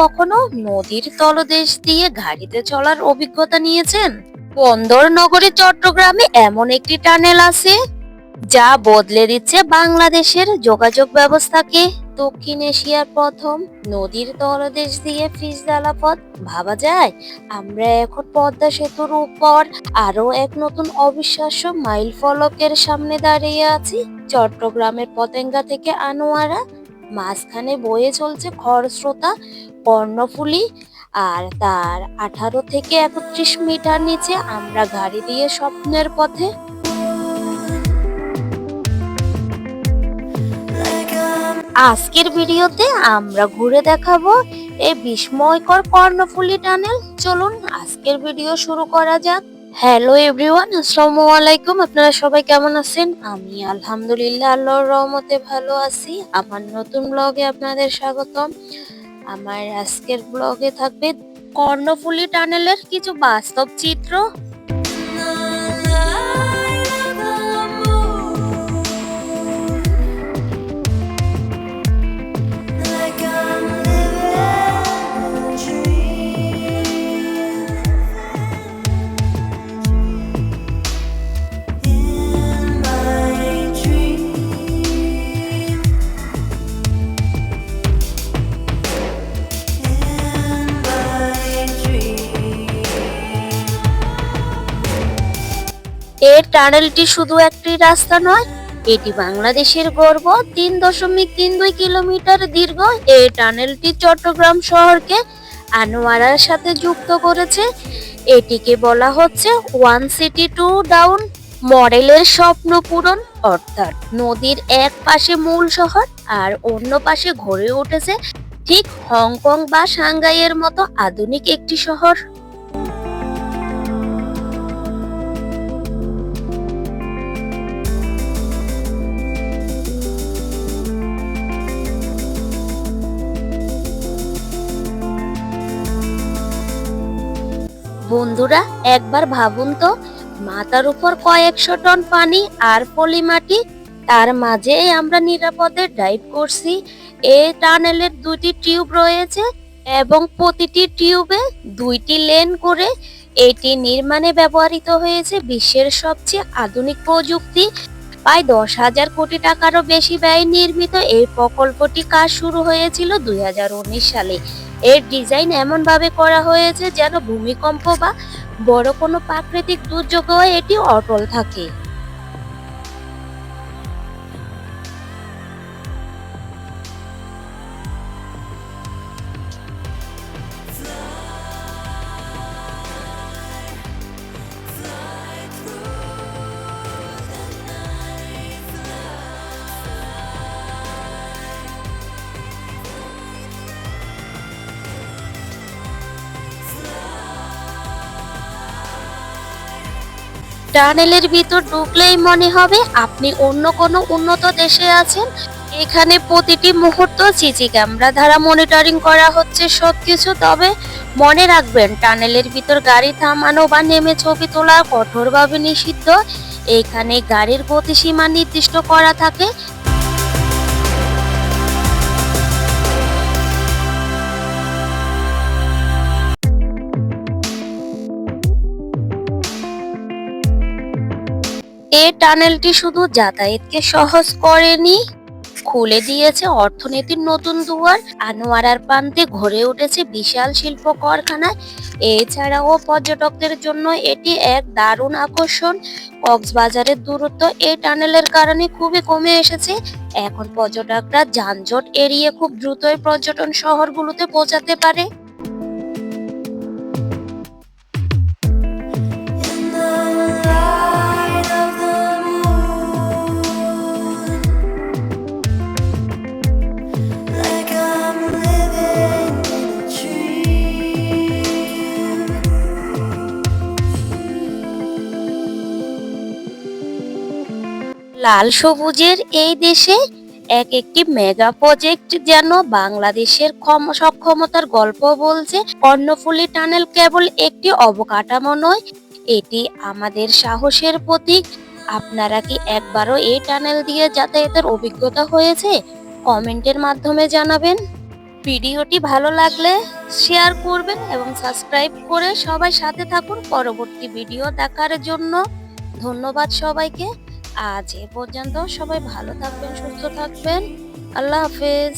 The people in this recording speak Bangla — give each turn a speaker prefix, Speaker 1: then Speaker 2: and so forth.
Speaker 1: কখনো নদীর তলদেশ দিয়ে গাড়িতে চলার অভিজ্ঞতা নিয়েছেন? বন্দর নগরী চট্টগ্রামে এমন একটি টানেল আছে যা বদলে দিচ্ছে বাংলাদেশের যোগাযোগ ব্যবস্থাকে। দক্ষিণ এশিয়ার প্রথম নদীর তলদেশ দিয়ে পিচঢালা পথ ভাবা যায়। আমরা এখন পদ্মা সেতুর উপর আরো এক নতুন অবিশ্বাস্য মাইল ফলকের সামনে দাঁড়িয়ে আছি। চট্টগ্রামের পতেঙ্গা থেকে আনোয়ারা, মাঝখানে বয়ে চলছে খরস্রোতা কর্ণফুলী, আর তার 18 থেকে 31 মিটার নিচে আমরা গাড়ি দিয়ে স্বপ্নের পথে। আজকের ভিডিওতে আমরা ঘুরে দেখাবো এই বিস্ময়কর কর্ণফুলী টানেল। চলুন আজকের ভিডিও শুরু করা যাক। হ্যালো এভরিওয়ান, আসসালামু আলাইকুম। আপনারা সবাই কেমন আছেন? আমি আলহামদুলিল্লাহ আল্লাহর রহমতে ভালো আছি। আমার নতুন ব্লগে আপনাদের স্বাগতম। আমার আজকের ব্লগে থাকবে কর্ণফুলী টানেলের কিছু বাস্তব চিত্র। এই টানেলটি শুধু একটি রাস্তা নয়, এটি বাংলাদেশের গর্ব। 3.32 কিলোমিটার দীর্ঘ এই টানেলটি চট্টগ্রাম শহরকে আনোয়ারার সাথে যুক্ত করেছে। এটিকে বলা হচ্ছে ওয়ান সিটি টু ডাউন মডেলের স্বপ্ন পূরণ, অর্থাৎ নদীর এক পাশে মূল শহর আর অন্য পাশে গড়ে উঠেছে ঠিক হংকং বা সাংহাইয়ের মতো আধুনিক একটি শহর। বন্ধুরা, একবার ভাবুন তো, মাথার উপর কয়েকশো টন পানি আর পলি মাটি, তার মাঝে আমরা নিরাপদে ড্রাইভ করছি। এই টানেলের দুটি টিউব রয়েছে এবং প্রতিটি টিউবে 2টি লেন করে। এটি নির্মাণে ব্যবহৃত হয়েছে বিশ্বের সবচেয়ে আধুনিক প্রযুক্তি। প্রায় 10,000 কোটি টাকারও বেশি ব্যয়ে নির্মিত এই প্রকল্পটি কাজ শুরু হয়েছিল 2019 সালে। এর ডিজাইন এমন ভাবে করা হয়েছে যেন ভূমিকম্প বা বড় কোনো প্রাকৃতিক দুর্যোগেও এটি অটল থাকে। টানেলের ভিতর ঢুকলেই মনে হবে আপনি অন্য কোনো উন্নত দেশে আছেন। এখানে প্রতিটি মুহূর্ত সিসি ক্যামেরা দ্বারা মনিটরিং করা হচ্ছে সবকিছু। তবে মনে রাখবেন, টানেলের ভিতর গাড়ি থামানো বা নেমে ছবি তোলা কঠোরভাবে নিষিদ্ধ। এখানে গাড়ির গতিসীমা নির্দিষ্ট করা থাকে। এই টানেলটি শুধু যাতায়াতকে সহজ করেনি, খুলে দিয়েছে অর্থনীতির নতুন দুয়ার। আনোয়ারার প্রান্তে গড়ে উঠেছে বিশাল শিল্প কারখানা। এছাড়াও পর্যটকদের জন্য এটি এক দারুণ আকর্ষণ। কক্সবাজারের দূরত্ব এই টানেলের কারণে খুবই কমে এসেছে। এখন পর্যটকরা যানজট এড়িয়ে খুব দ্রুতই পর্যটন শহরগুলোতে পৌঁছাতে পারে। লাল সবুজের এই দেশে এক একটি মেগা প্রজেক্ট যেন বাংলাদেশের সক্ষমতার গল্প বলছে। কর্ণফুলী টানেল কেবল একটি অবকাঠামো নয়, এটি আমাদের সাহসের প্রতীক। আপনারা কি একবারও এই টানেল দিয়ে যাতায়াতের অভিজ্ঞতা হয়েছে? কমেন্টের মাধ্যমে জানাবেন। ভিডিওটি ভালো লাগলে শেয়ার করবেন এবং সাবস্ক্রাইব করে সবাই সাথে থাকুন পরবর্তী ভিডিও দেখার জন্য। ধন্যবাদ সবাইকে। আজ এ পর্যন্ত, সবাই ভালো থাকবেন, সুস্থ থাকবেন। আল্লাহ হাফেজ।